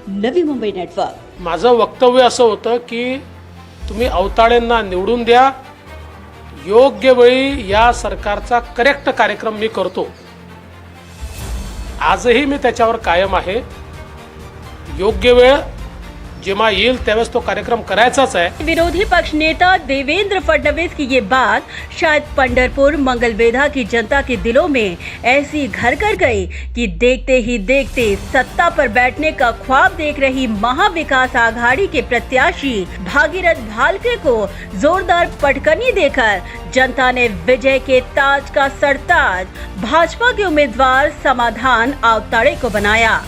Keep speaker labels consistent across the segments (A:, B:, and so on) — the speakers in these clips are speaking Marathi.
A: नवी मुंबई नेटवर्क।
B: माझं वक्तव्य असं होतं की तुम्ही अवताडेंना निवडून द्या, योग्य वेळी या सरकारचा करेक्ट कार्यक्रम मी करतो। आजही मी त्याच्यावर कायम आहे। योग्य वेळ जेव्हा येईल त्यावेळेस तो कार्यक्रम करायचाच है।
A: विरोधी पक्ष नेता देवेंद्र फडणवीस की ये बात शायद पंढरपुर मंगलवेढा की जनता के दिलों में ऐसी घर कर गई कि देखते ही देखते सत्ता पर बैठने का ख्वाब देख रही महाविकास आघाड़ी के प्रत्याशी भागीरथ भालके को जोरदार पटकनी देकर जनता ने विजय के ताज का सरताज भाजपा के उम्मीदवार समाधान आवताड़े को बनाया।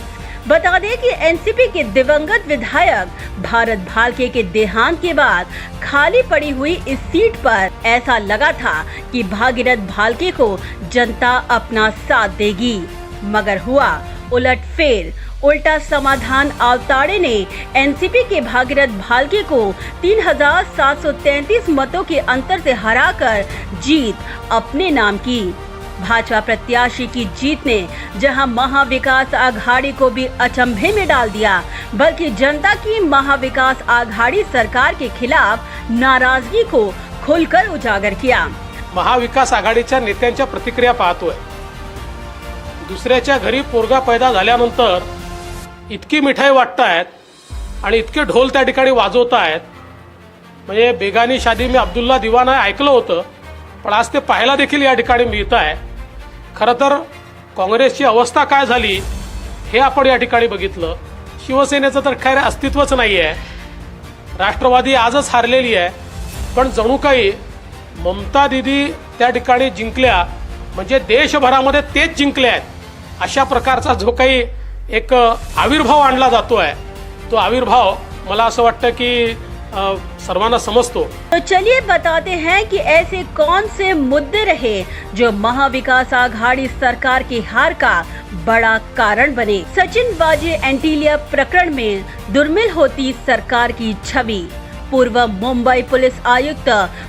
A: बता दें कि एनसीपी के दिवंगत विधायक भारत भालके के देहांत के बाद खाली पड़ी हुई इस सीट पर ऐसा लगा था कि भागीरथ भालके को जनता अपना साथ देगी, मगर हुआ उलटफेर। उल्टा समाधान आवताड़े ने एनसीपी के भागीरथ भालके को 3733 मतों के अंतर से हराकर जीत अपने नाम की। भाजपा प्रत्याशी की जीत ने जहां महाविकास आघाड़ी को भी अचंभे में डाल दिया, बल्कि जनता की महाविकास आघाड़ी सरकार के खिलाफ नाराजगी को खुलकर उजागर किया।
B: महाविकास आघाडीच्या नेत्यांच्या प्रतिक्रिया पाहतोय। दुसऱ्याच्या घरी पोरगा पैदा झाल्यानंतर इतकी मिठाई वाटतायत आणि इतके ढोल त्या ठिकाणी वाजवतायत, म्हणजे बेगानी शादी में अब्दुल्ला दिवाना ऐकलं होतं, पण आज ते पाहायला देखील या ठिकाणी मिळत आहे। खरं तर काँग्रेसची अवस्था काय झाली हे आपण या ठिकाणी बघितलं। शिवसेनेचं तर खैर अस्तित्वच नाही आहे। राष्ट्रवादी आजच हारलेली आहे, पण जणू काही ममता दीदी त्या ठिकाणी जिंकल्या म्हणजे देशभरामध्ये तेच जिंकले आहेत अशा प्रकारचा जो काही एक आविर्भाव आणला जातो आहे, तो आविर्भाव मला असं वाटतं की सर्वांना समझतो।
A: तो चलिए बताते हैं कि ऐसे कौन से मुद्दे रहे जो महाविकास आघाड़ी सरकार की हार का बड़ा कारण बने। सचिन वाजे एंटीलिया प्रकरण में दुर्मिल होती सरकार की छवि। पूर्व मुंबई पुलिस आयुक्त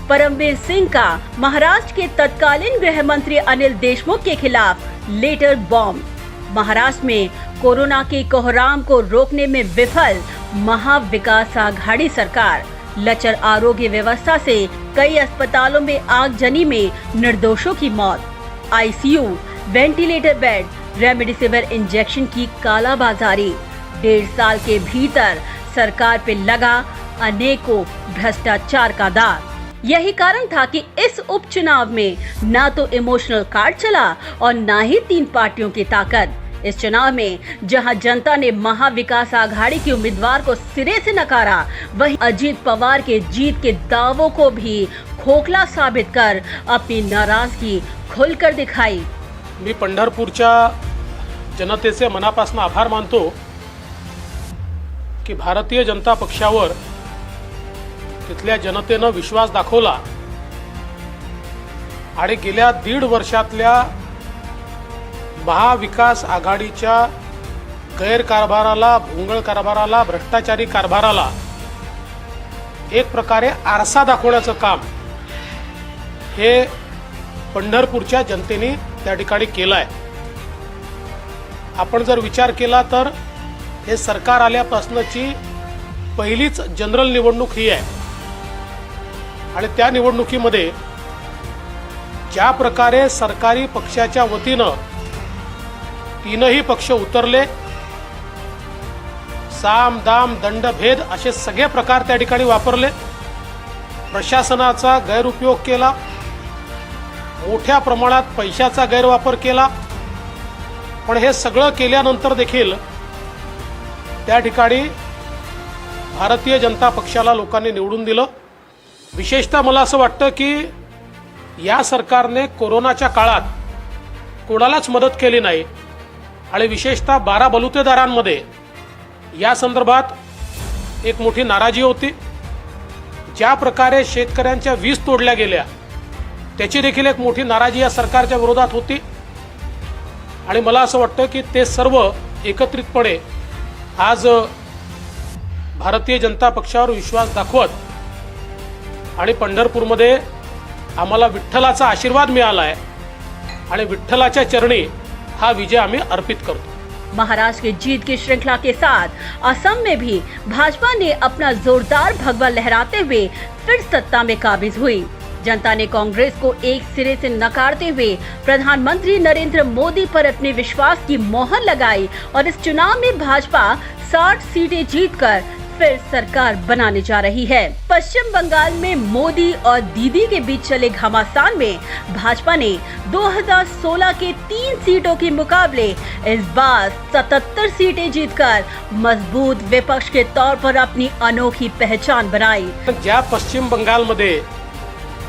A: परमवीर सिंह का महाराष्ट्र के तत्कालीन गृह मंत्री अनिल देशमुख के खिलाफ लेटर बॉम्ब। महाराष्ट्र में कोरोना के कोहराम को रोकने में विफल महाविकास आघाड़ी सरकार। लचर आरोग्य व्यवस्था से कई अस्पतालों में आगजनी में निर्दोषों की मौत। ICU, ventilator bed, remdesivir injection की कालाबाजारी। 1.5 साल के भीतर सरकार पे लगा अनेकों भ्रष्टाचार का दाग। यही कारण था कि इस उपचुनाव में ना तो इमोशनल कार्ड चला और ना ही 3 पार्टियों की ताकत। इस चुनाव में जहां जनता ने महाविकास आघाड़ी के उम्मीदवार को सिरे से नकारा, वहीं अजीत पवार के जीत के दावों को भी खोखला साबित कर अपनी नाराजगी खुलकर दिखाई।
B: मी पंढरपूरच्या जनतेचे मनापासून आभार मानतो की भारतीय जनता पक्षावर तिथल्या जनतेनं विश्वास दाखवला आणि गेल्या 1.5 वर्षातल्या महाविकास आघाडीच्या गैरकारभाराला, भोंगळ कारभाराला, भ्रष्टाचारी कारभाराला एक प्रकारे आरसा दाखवण्याचं काम हे पंढरपूरच्या जनतेने त्या ठिकाणी केलं आहे। आपण जर विचार केला तर हे सरकार आल्यापासूनची पहिलीच जनरल निवडणूक ही आहे आणि त्या निवडणुकीमध्ये ज्या प्रकारे सरकारी पक्षाच्या वतीनं 3ही पक्ष उतरले, साम दाम दंड भेद असे सगळे प्रकार त्या ठिकाणी वापरले, प्रशासनाचा गैरउपयोग केला, मोठ्या प्रमाणात पैशाचा गैरवापर केला, पण हे सगळं केल्यानंतर देखील त्या ठिकाणी भारतीय जनता पक्षाला लोकांनी निवडून दिलं। विशेषतः मला असं वाटतं की या सरकारने कोरोनाच्या काळात कोणालाच मदत केली नाही आणि विशेषतः 12 बलुतेदारांमध्ये या संदर्भात एक मोठी नाराजी होती। ज्या प्रकारे शेतकऱ्यांच्या वीज तोडल्या गेल्या त्याची देखील एक मोठी नाराजी या सरकारच्या विरोधात होती आणि मला असं वाटतं की ते सर्व एकत्रितपणे आज भारतीय जनता पक्षावर विश्वास दाखवत आणि पंढरपूरमध्ये आम्हाला विठ्ठलाचा आशीर्वाद मिळाला आहे आणि विठ्ठलाच्या चरणी हा विजय आम्ही अर्पित करतो।
A: महाराष्ट्र की जीत की श्रृंखला के साथ असम में भी भाजपा ने अपना जोरदार भगवा लहराते हुए फिर सत्ता में काबिज हुई। जनता ने कांग्रेस को एक सिरे से नकारते हुए प्रधानमंत्री नरेंद्र मोदी पर अपने विश्वास की मोहर लगाई और इस चुनाव में भाजपा 60 सीटें जीतकर फिर सरकार बनाने जा रही है। पश्चिम बंगाल में मोदी और दीदी के बीच चले घमासान में भाजपा ने 2016 के 3 सीटों के मुकाबले इस बार 77 सीटें जीतकर मजबूत विपक्ष के तौर पर अपनी अनोखी पहचान बनाई।
B: ज्या पश्चिम बंगालमध्ये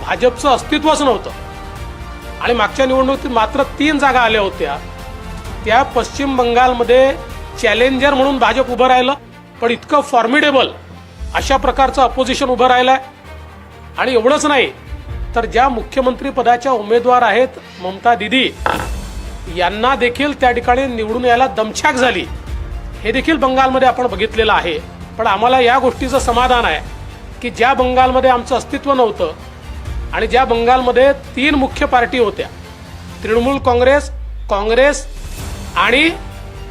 B: भाजपचं अस्तित्वच नव्हतं आणि मागच्या निवडणुकीत मात्र 3 जागा आल्या होत्या, त्या पश्चिम बंगालमध्ये चॅलेंजर म्हणून भाजप उभं राहिलं, पण इतकं फॉर्मिडेबल अशा प्रकारचं अपोजिशन उभं राहिलंय। आणि एवढंच नाही तर ज्या मुख्यमंत्री पदाच्या उमेदवार आहेत ममता दीदी यांना देखील त्या ठिकाणी निवडून यायला दमछाक झाली, हे देखील बंगालमध्ये आपण बघितलेलं आहे। पण आम्हाला या गोष्टीचं समाधान आहे की ज्या बंगालमध्ये आमचं अस्तित्व नव्हतं आणि ज्या बंगालमध्ये 3 मुख्य पार्टी होत्या, तृणमूल काँग्रेस, काँग्रेस आणि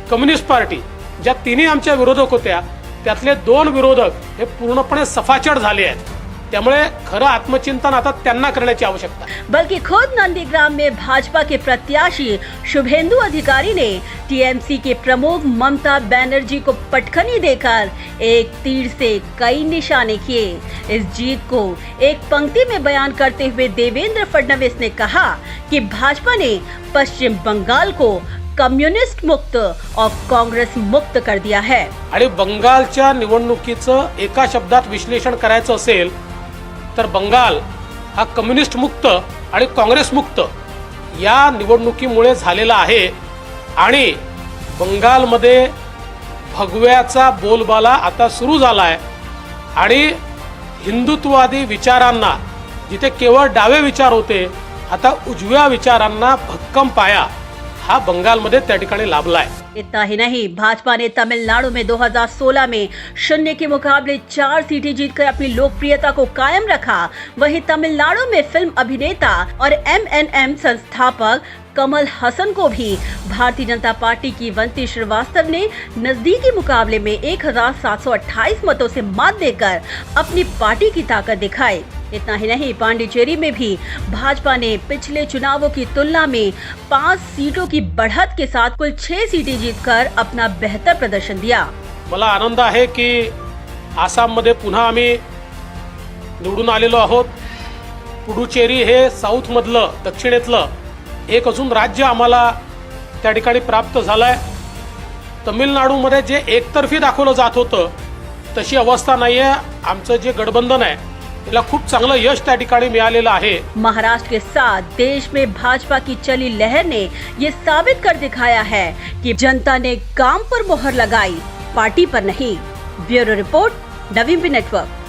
B: कम्युनिस्ट पार्टी, ज्या तिन्ही आमच्या विरोधक होत्या त्यातले 2 विरोधक हे पूर्णपणे सफाचट झाले आहेत। त्यामुळे खरं आत्मचिंतन आता त्यांना करण्याची आवश्यकता आहे।
A: बल्कि खुद नंदीग्राम में भाजपा के प्रत्याशी शुभेंदु अधिकारी ने टीएमसी के प्रमुख ममता बनर्जी को पटखनी देकर एक तीर से कई निशाने किए। इस जीत को एक पंक्ति में बयान करते हुए देवेंद्र फडणवीस ने कहा कि भाजपा ने पश्चिम बंगाल को कम्युनिस्ट मुक्त और कांग्रेस मुक्त कर दिया है।
B: आणि बंगालच्या निवडणुकीचं एका शब्दात विश्लेषण करायचं असेल तर बंगाल हा कम्युनिस्ट मुक्त आणि काँग्रेस मुक्त या निवडणुकीमुळे झालेला आहे। आणि बंगालमध्ये भगव्याचा बोलबाला आता सुरू झालाय आणि हिंदुत्ववादी विचारांना जिथे केवळ डावे विचार होते, आता उजव्या विचारांना भक्कम पाया हा बंगालमध्ये त्या ठिकाणी लाभलाय।
A: इतना ही नहीं, भाजपा ने तमिलनाडु में 2016 में 0 के मुकाबले 4 सीटें जीतकर अपनी लोकप्रियता को कायम रखा। वहीं तमिलनाडु में फिल्म अभिनेता और MNM संस्थापक कमल हसन को भी भारतीय जनता पार्टी की वंती श्रीवास्तव ने नजदीकी मुकाबले में 1728 मतों से मात देकर अपनी पार्टी की ताकत दिखाई। इतना ही नहीं, पांडिचेरी में भी भाजपा ने पिछले चुनावों की तुलना में 5 सीटों की बढ़त के साथ कुल 6 सीटें जीतकर अपना बेहतर प्रदर्शन दिया।
B: मला आनंद आहे की आसाममध्ये पुन्हा आम्ही निवडून आलेलो आहोत। पुडुचेरी हे साऊथ मधलं दक्षिणेतलं एक अजून राज्य आम्हाला त्या ठिकाणी प्राप्त झालंय। तमिळनाडूमध्ये जे एकतर्फी दाखवलं जात होतं तशी अवस्था नाहीये। आमचं जे गठबंधन आहे त्याला खूप चांगलं यश त्या ठिकाणी मिळालेलं आहे।
A: महाराष्ट्र के साथ देश में भाजपा की चली लहर ने ये साबित कर दिखाया है कि जनता ने काम पर मोहर लगाई, पार्टी पर नहीं। ब्यूरो रिपोर्ट, नवीन नेटवर्क।